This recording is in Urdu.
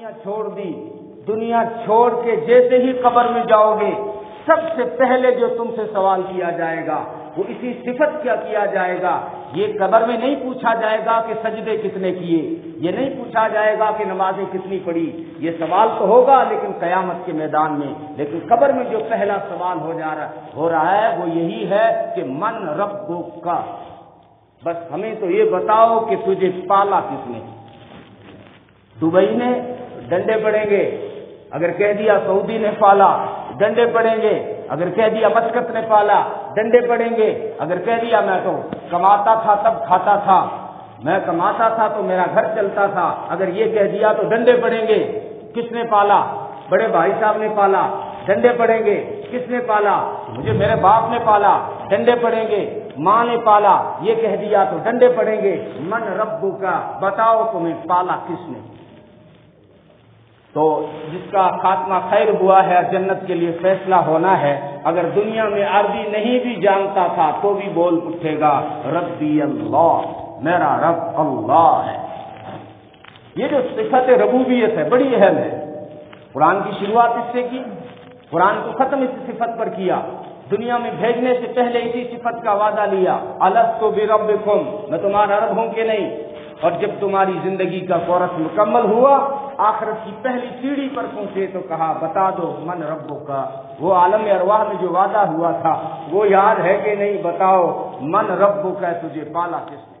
دنیا چھوڑ دی، دنیا چھوڑ کے جیسے ہی قبر میں جاؤ گے سب سے پہلے جو تم سے سوال کیا جائے گا وہ اسی صفت کیا جائے گا۔ یہ قبر میں نہیں پوچھا جائے گا کہ سجدے کتنے کیے، یہ نہیں پوچھا جائے گا کہ نمازیں کتنی پڑھی، یہ سوال تو ہوگا لیکن قیامت کے میدان میں۔ لیکن قبر میں جو پہلا سوال ہو رہا ہے وہ یہی ہے کہ من ربک، بس ہمیں تو یہ بتاؤ کہ تجھے پالا کس نے۔ دبئی نے ڈنڈے پڑیں گے، اگر کہہ دیا سعودی نے پالا ڈنڈے پڑیں گے، اگر کہہ دیا مسقط نے پالا ڈنڈے پڑیں گے، اگر کہہ دیا میں تو کماتا تھا تب کھاتا تھا، میں کماتا تھا تو میرا گھر چلتا تھا، اگر یہ کہہ دیا تو ڈنڈے پڑیں گے۔ کس نے پالا؟ بڑے بھائی صاحب نے پالا، ڈنڈے پڑیں گے۔ کس نے پالا؟ مجھے میرے باپ نے پالا، ڈنڈے پڑیں گے۔ ماں نے پالا، یہ کہہ دیا تو ڈنڈے پڑیں گے۔ من ربک، بتاؤ تمہیں پالا کس نے؟ تو جس کا خاتمہ خیر ہوا ہے جنت کے لیے فیصلہ ہونا ہے، اگر دنیا میں عربی نہیں بھی جانتا تھا تو بھی بول اٹھے گا ربی اللہ، میرا رب اللہ ہے۔ یہ جو صفت ربوبیت ہے بڑی اہم ہے۔ قرآن کی شروعات اس سے کی، قرآن کو ختم اس صفت پر کیا، دنیا میں بھیجنے سے پہلے اسی صفت کا وعدہ لیا، الست بربکم، میں تمہارا رب ہوں کہ نہیں؟ اور جب تمہاری زندگی کا کورس مکمل ہوا، آخرت کی پہلی سیڑھی پر پہنچے تو کہا بتا دو من ربک، وہ عالم ارواح میں جو وعدہ ہوا تھا وہ یاد ہے کہ نہیں؟ بتاؤ من ربک، تجھے پالا کس نے؟